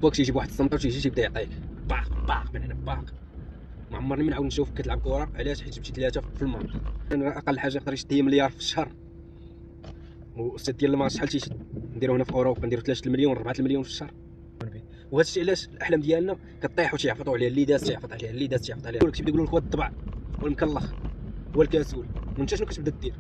باك تيجيب واحد الصمطه وتيجي تيبدا يعطيك باق باق من هنا باق. ما عمرني ما نعاود نشوفك كتلعب كره. علاش؟ حيت جبتي 3 في الماتش. انا اقل حاجه يقدر يشد هي مليار في الشهر، والسد ديال الماتش شحال نديرو هنا في اوروبا؟ نديرو 3 المليون 4 المليون في الشهر. وهذا الشيء علاش الاحلام ديالنا كطيح وتيعفطوا عليها اللي داز تيعفط عليها اللي داز تيعفط عليها. كيبدا يقولوا لك هو الطبع والمكلخ والكاسول، وانت شنو كتبدا دير؟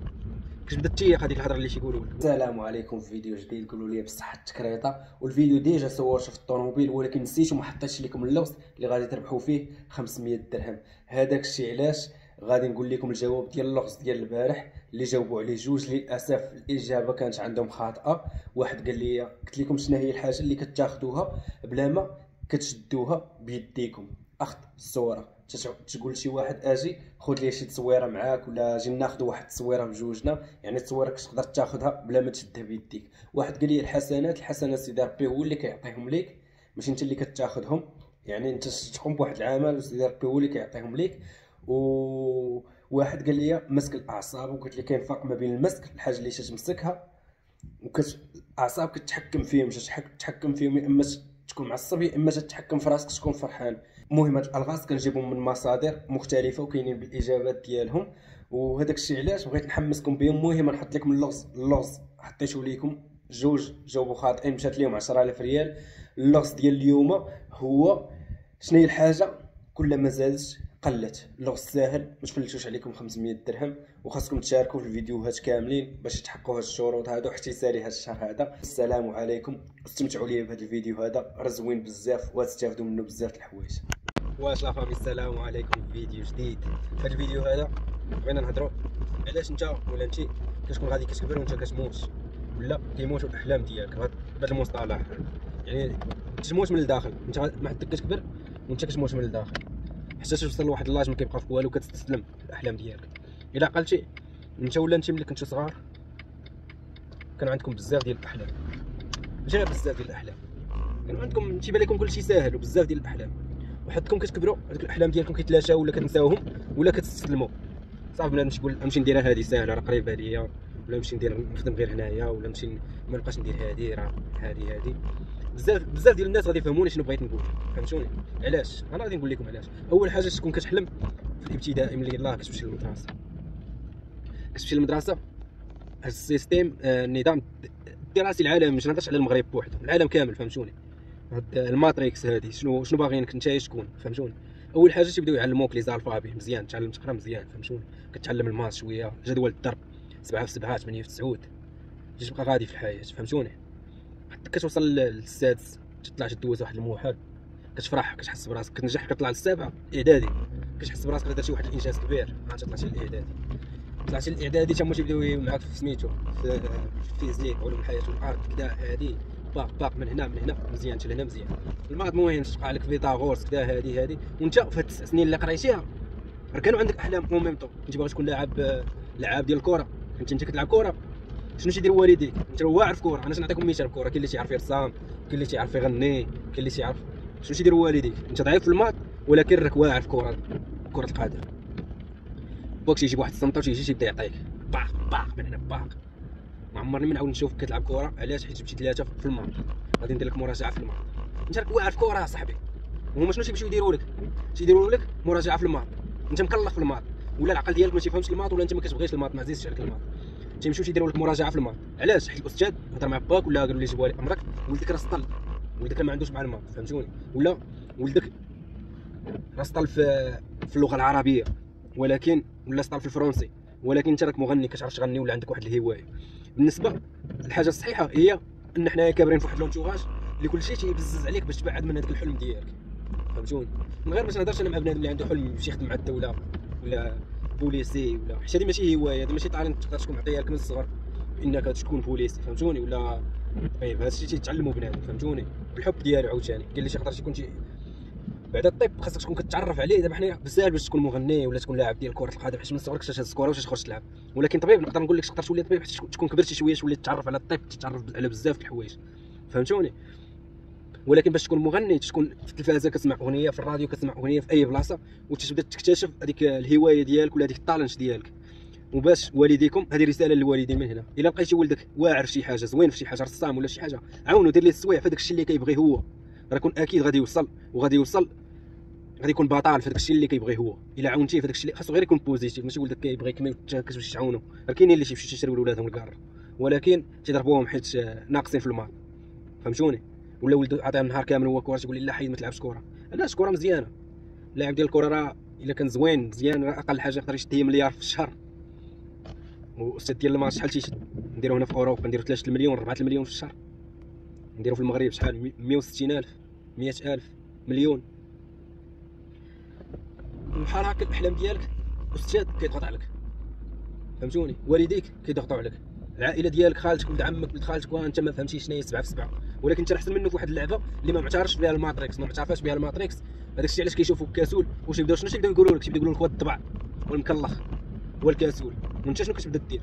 كتبدا تيق هذيك الهضره اللي تيقولوا لك. السلام عليكم، في فيديو جديد. قولوا لي بصحه التكريطه. والفيديو ديجا صورته في الطوموبيل ولكن نسيت وما حطيتش لكم اللغز اللي غادي تربحوا فيه 500 درهم. هذاك الشيء علاش غادي نقول لكم الجواب ديال اللغز ديال البارح اللي جاوبوا عليه جوج. للاسف الاجابه كانت عندهم خاطئه. واحد قال لي قلت لكم شنو هي الحاجه اللي كتاخذوها بلا ما كتشدوها بيديكم. اخذ الصوره، تقول شي واحد اجي خذ لي شي تصويره معاك، ولا اجي ناخذ واحد التصويره بجوجنا. يعني التصويره كتقدر تاخذها بلا ما تشدها بيديك. واحد قال لي الحسنات سيدي ربي هو اللي كيعطيهم ليك، ماشي انت اللي كتاخذهم. يعني انت تقوم بواحد العمل وسيدي ربي هو اللي كيعطيهم ليك. وواحد قال لي مسك الاعصاب، وقلت لي كاين فرق ما بين المسك، الحاجه اللي تمسكها الاعصاب كتحكم فيهم. تحكم فيهم يا اما تكون معصب يا اما تتحكم في راسك تكون فرحان. المهم هاد الالغاز كنجيبهم من مصادر مختلفه وكاينين بالاجابات ديالهم، وهذاك الشيء علاش بغيت نحمسكم بهم. المهم نحط لكم اللغز حطيته لكم جوج جاوبوا خاطئين، مشات لهم 10000 ريال. اللغز ديال اليوم هو شنو هي الحاجه كل ما زادت قلت. اللغز ساهل، ما تفلتوش عليكم 500 درهم، وخاصكم تشاركوا في الفيديوهات كاملين باش تحققوا هاد الشروط هادو حتى يسالي هاد الشهر هذا. السلام عليكم، استمتعوا لي بهذا الفيديو هذا، راه زوين بزاف وتستافدوا منه بزاف د الحوايج. واش لا فامي، السلام عليكم في فيديو جديد. في هذا الفيديو هذا بغينا نهضروا علاش انت ولا انت كتكون غادي كتكبر وانت كتموت، ولا كيموتوا الاحلام ديالك. هذا المصطلح يعني تموت من الداخل. انت ما حدك كتكبر وانت كتموت من الداخل حتى توصل لواحد اللاج ما كيبقى فيك والو، كتستسلم الاحلام ديالك. الا عقلتي انت ولا انت ملي كنتو صغار كان عندكم بزاف ديال الاحلام، ماشي غير بزاف ديال الاحلام، كان عندكم تيبان لكم كلشي ساهل وبزاف ديال الاحلام. وحدكم كتكبروا هذوك الاحلام ديالكم كيتلاشاو ولا كتنساوهم ولا كتستسلموا. صافي بنادم تيقول نمشي نديرها هذه ساهله راه قريبه ليا، ولا نمشي نخدم غير هنايا، ولا نمشي ما نبقاش ندير هذه راه هذه. بزاف ديال الناس غادي يفهموني شنو بغيت نقول، فهمتوني؟ علاش انا غادي نقول لكم علاش. اول حاجه تكون كتحلم في الابتدائي ملي يلاه كتمشي للمدرسه. هاد السيستيم النظام الدراسي العالمي، مش نهضرش على المغرب بوحدو، العالم كامل، فهمتوني؟ هاد الماتريكس هادي شنو باغيينك نتايا تكون، فهمتوني؟ اول حاجه تيبداو يعلموك لي زالفابي مزيان، تعلم تقرا مزيان، فهمتوني؟ كتعلم الماس شويه، جدول الضرب 7 في 7 8 في 9 باش تبقى غادي في الحياه، فهمتوني؟ حتى كتوصل للسادس تطلع تدوز واحد الموحد كتفرح كتحس براسك، كتنجح كتطلع للسابعه اعدادي كتحس براسك درتي واحد الانجاز كبير. عاد طلعتي للاعدادي، طلعتي للاعدادي تما تيبداو معاك في سميتو في الفيزيك علوم الحياه والارض كدا هادي باق من هنا مزيان حتى لهنا مزيان. الماط مهم تبقى لك فيثاغورس كدا هادي. وانت في هاد 9 سنين اللي قريتيها راه كانوا عندك احلام اون ميم طون. كنتي باغي تكون لاعب ديال الكره، انت كتلعب كره. شنو تيدير والديك؟ انت واعر في كره. انا نعطيكم مثال في كره، كاين اللي تيعرف يرسم، كاين اللي تيعرف يغني، كاين اللي تيعرف. شنو تيدير والديك؟ انت ضعيف في الماط ولكن راك واعر في كره القدم. باك تيجيب واحد الصمطه وتيجي تيبدا يعطيك باق من هنا باق. ما عمرني ما نعاود نشوفك كتلعب كره. علاش؟ حيت جبتي 3 في الماط. غادي ندير لك مراجعه في الماط. انت راك واعر في كره صاحبي. وهما شنو تيمشيو يديروا لك مراجعه في الماط. انت مكلخ في الماط، ولا العقل ديالك ما تيفهمش الماط، ولا انت ما كتبغيش الماط، ما عزيزش عليك الماط. تيمشيو تيديروا لك مراجعه في الماط. علاش؟ حيت الاستاذ هضر مع باك ولا قالوا لي جيب ولي امرك ولدك راه سطل، ولدك ما عندوش مع الماط، فهمتوني؟ ولا ولدك راه سطل في اللغه العربيه ولكن ولا سطل في الفرنسي، ولكن انت راك مغني كتعرف تغني ولا عندك واحد الهوايه. بالنسبه الحاجه الصحيحه هي ان حنايا كابرين في واحد لونتوراج اللي كلشي تيبزز عليك باش تبعد من هذاك الحلم ديالك، فهمتوني؟ من غير باش نهضرش انا مع بنادم اللي عنده حلم يمشي يخدم مع الدوله ولا بوليسي ولا حيت هذه ماشي هوايه، هذه ماشي طالنت تقدر تكون معطيها لك من الصغر انك تكون بوليسي، فهمتوني؟ ولا طيب هذا الشيء تيتعلموا بنادم، فهمتوني؟ بالحب ديالو عاوتاني. قال لي شي يقدر يكون بعد الطب خاصك تكون كتعرف عليه. دابا حنا بزاف باش تكون مغني ولا تكون لاعب ديال كره القدم، حيت من صغرك تهز الكره واش تخرج تلعب. ولكن طبيب نقدر نقول لك تقدر تولي طبيب حيت تكون كبرتي شويه تولي تتعرف على الطب، تتعرف على بزاف د الحوايج، فهمتوني؟ ولكن باش تكون مغني تكون في التلفازه كتسمع اغنيه، في الراديو كتسمع اغنيه، في اي بلاصه وتبدا تكتشف هذيك الهوايه ديالك ولا هذيك الطالنت ديالك. وباش والديكم، هذه رساله للوالدين من هنا، الا لقيتي ولدك واعر في شي حاجه، زوين في شي حاجه، رسام ولا شي حاجه، عاونو دير ليه السويع في داك الشيء اللي كيبغي هو. راه يكون اكيد غادي يوصل، وغادي يوصل غادي يكون بطال في داكشي اللي كيبغي هو. الا عاونتيه في داكشي اللي خاصو غير يكون بوزيتيف، ماشي ولدك كيبغيك ما كتمشي تعاونو. راه كاينين اللي تيمشيو تيشريو لولادهم الكار ولكن تيضربوهم حيت ناقصين في المال، فهمتوني؟ ولا ولدو عطيهم نهار كامل هو كره تيقول لي لا حيد ما تلعبش كره. علاش؟ كره مزيانه، اللاعب ديال الكره راه الا كان زوين مزيان راه اقل حاجه يقدر يشد هي مليار في الشهر. والاستاذ ديال الماتش شحال تيشد؟ نديرو هنا في اوروبا نديرو 3 المليون 4 المليون في الشهر. نديرو في المغرب شحال؟ 160,000 100,000 مليون. بحال هكا الاحلام ديالك استاذ كيضغط عليك، فهمتوني؟ والديك كيضغطوا عليك، العائله ديالك خالتك ولد عمك ولد خالتك وانت ما فهمتيش شنو هي 7 في 7، ولكن انت احسن منه في واحد اللعبه اللي ما معترفش بها الماتريكس، ما معترفاش بها الماتريكس. هذاك الشيء علاش كيشوفوك كسول. واش يبداو شنو تيبداو يقولوا لك؟ تيبداو يقولوا لك هو الطبع والمكلخ والكسول. وانت شنو كتبدا دير؟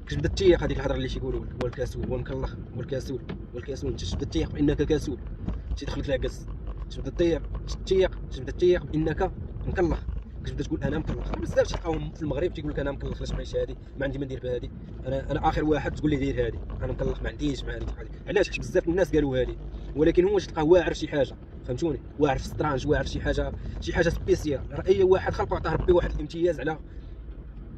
كتبدا تيق هذيك الهضره اللي تيقولوا لك هو الكسول والمكلخ والكسول والكسول. انت تبدا تيق بانك كسول، تيدخل لك العكس، تبدا تبدا تيق بانك مكلخ، كتبدا تقول انا مكلخ. بزاف تلقاهم في المغرب تيقول لك انا مكلخ علاش معيش هادي، ما عندي ما ندير بهادي، انا اخر واحد تقول لي دير هادي، انا مكلخ ما عنديش مع هادي. علاش؟ حيت بزاف الناس قالوا هادي، ولكن هو تلقاه واعر شي حاجه، فهمتوني؟ واعر في السترانج، واعر شي حاجه سبيسيال. راه اي واحد خلقو عطاه ربي واحد الامتياز على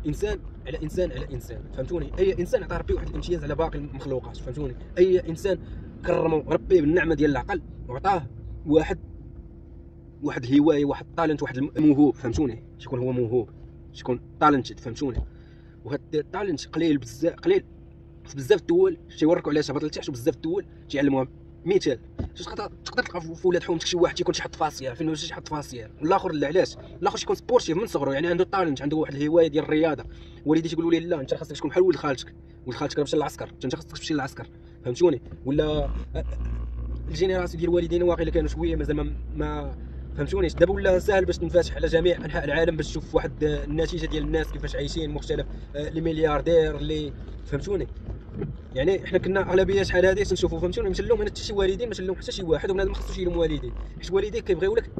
انسان على انسان على انسان، فهمتوني؟ اي انسان عطاه ربي واحد الامتياز على باقي المخلوقات، فهمتوني؟ اي انسان كرمه ربي بالنعمه ديال العقل وعطاه واحد الهوايه، واحد الطالنت، واحد الموهوب، فهمتوني؟ تيكون هو موهوب، تيكون طالنت، فهمتوني؟ وهاد الطالنت قليل بزاف، قليل في بزاف الدول تيوركوا علاش هبط لتحت، وبزاف الدول تيعلموها. مثال تقدر تلقى في ولاد حومتك شي واحد تيكون تيحط فاسيه، فين واش تيحط فاسيه، والاخر لا. علاش؟ الاخر تيكون سبورتيف من صغره، يعني عنده طالنت، عنده واحد الهوايه ديال الرياضه. والدي تيقولوا لي لا انت خاصك تكون بحال ولد خالتك، ولد خالتك راه مشى للعسكر، انت خاصك تمشي للعسكر، فهمتوني؟ ولا الجينيراسيون ديال والدينا واقيلا كانوا شويه مازال ما فهمتونيش. دابا ولا ساهل باش تنفتح على جميع انحاء العالم باش تشوف واحد النتيجه ديال الناس كيفاش عايشين مختلف، لي ملياردير اللي فهمتوني. يعني حنا كنا اغلبيه شحال هادي تنشوفوا، فهمتوني؟ ماشي نلوم انا حتى شي والدين، ماشي نلوم حتى شي واحد، وبنادم ما خصوش يلوم والديه، حيت والديك كيبغيو لك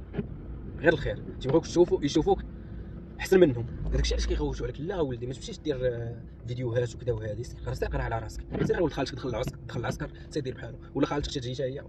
غير الخير، تيبغيوك يشوفوك احسن منهم. داكشي علاش كيغوتوا عليك لا ولدي ما تمشيش دير فيديوهات وكذا وهادي، سير على راسك، سير ولد خالتك دخل العسكر سيدير بحالو، ولا خالتك تجي حتى هي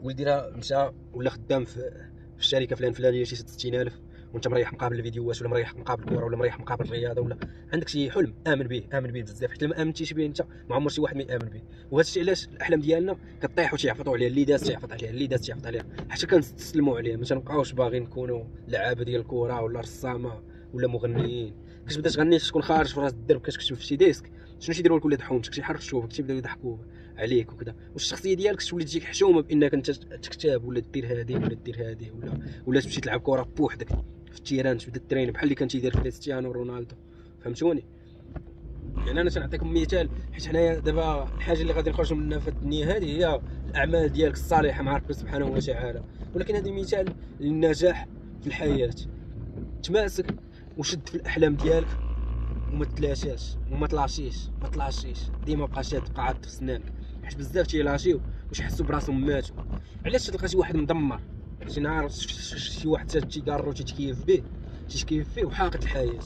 ولدي راه مشى ولا خدام في الشركه فلانيه شي 60,000 وانت مريح مقابل الفيديوهات، ولا مريح مقابل الكره، ولا مريح مقابل الرياضه، ولا عندك شي حلم امن به بزاف، حيت لما امنتيش به انت ما عمر شي واحد ما يامن به. وهذا الشيء علاش الاحلام ديالنا كطيح وتيعفطوا عليها، اللي داز تيعفط عليها، اللي داز تيعفط عليها، حتى كنستسلموا عليها، ما تنبقاوش باغيين نكونوا لعابه ديال الكره ولا رسامه ولا مغنيين. كتبدا تغني تكون خارج في راس الدرب كتكتب في شي ديسك، شنو تيديروا لك ولاد حومتك؟ تيحرك شوفك تيبداو يضحكوا عليك وكذا، والشخصيه ديالك تولي تجيك حشومه بانك انت تكتب ولا دير هذه ولا دير هذه، ولا تمشي تلعب كره بوحدك في التيران، تبدا تريني بحال اللي كان تيدير كريستيانو رونالدو، فهمتوني؟ يعني انا تنعطيكم مثال، حيت حنايا دابا الحاجه اللي غادي نخرجوا منها في الدنيا هذه هي الاعمال ديالك الصالحه مع ربي سبحانه وتعالى، ولكن هذا مثال للنجاح في الحياه. تماسك وشد في الاحلام ديالك وما تلاشاش وما طلاشيش ديما بقى شاد، بقى عاد في سنانك، حيت بزاف تيلاشيو واش يحسوا براسهم ماتوا. علاش تلقى شي واحد مدمر شي نهار شي واحد تيكارو تيتكيف فيه وحاقد الحياه؟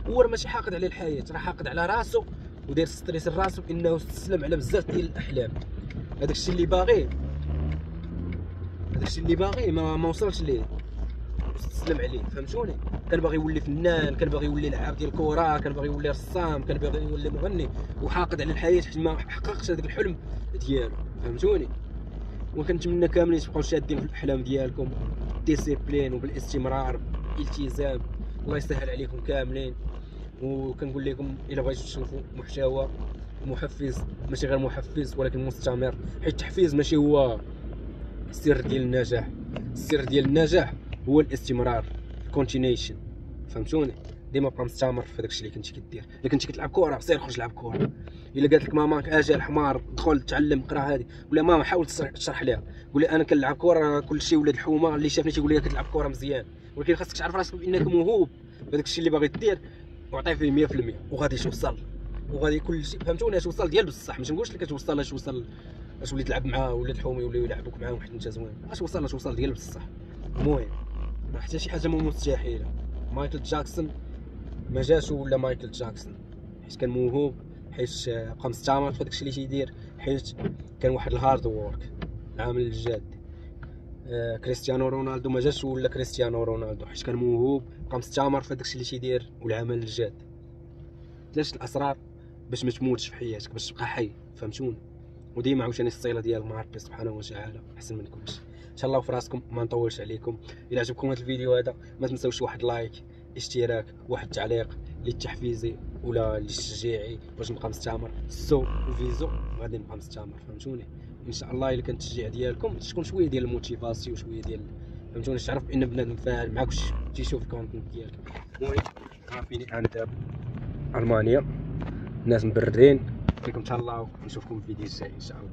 هو راه ماشي حاقد على الحياه، راه حاقد على راسو وداير ستريس لراسو بانه استسلم على بزاف ديال الاحلام. هذاك الشيء اللي باغي ما وصلش ليه، استسلم عليه، فهمتوني؟ كان باغي يولي فنان، كان باغي يولي لعاب ديال الكره، كان باغي يولي رسام، كان باغي يولي مغني، وحاقد على الحياه حيت ما حققش هذاك الحلم ديالو، فهمتوني؟ وكنتمنى كاملين تبقاو شادين في الاحلام ديالكم ديسيبلين وبالاستمرار الالتزام. الله يسهل عليكم كاملين. وكنقول لكم الا بغيتوا تشوفوا محتوى محفز، ماشي غير محفز ولكن مستمر، حيت التحفيز ماشي هو السر ديال النجاح. السر ديال النجاح هو الاستمرار، الكونتينيشن، فهمتوني؟ ديما بقى مستمر في داكشي اللي كنتي كدير. الا كنتي كتلعب كره سير خرج لعب كره. الا قالت لك ماماك اجي الحمار دخل تعلم قرا هذه، ولا ماما حاول تشرح ليها، قول لي انا كنلعب كره كلشي ولاد الحومه اللي شافني تيقول لي كتلعب كره مزيان، ولكن خاصك تعرف راسك بانك موهوب في داكشي اللي باغي دير وعطيه فيه 100% وغادي توصل، وغادي كلشي، فهمتوني؟ اش وصل ديال بصح، ماشي نقولش لك كتوصل اش وصل اش ولي تلعب مع ولاد الحومه يوليو يلعبوك معاهم حيت انت زوين، اش وصل ديال بصح. المهم ما حتى شي حاجه مستحيله. مايكل جاكسون ما جاش ولا مايكل جاكسون حيت كان موهوب، حيت بقى مستمر في داكشي اللي تيدير، حيت كان واحد الهارد وورك، العمل الجاد. كريستيانو رونالدو ما جاش ولا كريستيانو رونالدو، حيت كان موهوب بقى مستمر في داكشي اللي تيدير والعمل الجاد. 3 الاسرار باش ما تموتش في حياتك، باش تبقى حي، فهمتوني؟ وديما عاوتاني الصيله ديال مع ربي سبحانه وتعالى احسن من كلشي. ان شاء الله في راسكم، ما نطولش عليكم. الى عجبكم هذا الفيديو هذا ما تنساوش واحد لايك، اشتراك، واحد التعليق للتحفيزي ولا للتشجيعي باش نبقى مستمر. سو وفيزو غادي نبقى مستمر، فهمتوني؟ ان شاء الله الا كان التشجيع ديالكم تكون شويه ديال الموتيفاسيون، شويه ديال، فهمتوني؟ تعرف بان بنادم فاعل معاك تيشوف الكونتنت ديالك. المهم عارفيني انا دابا المانيا، الناس مبردين، فيكم تهلاو، نشوفكم في الفيديو الجاي ان شاء الله.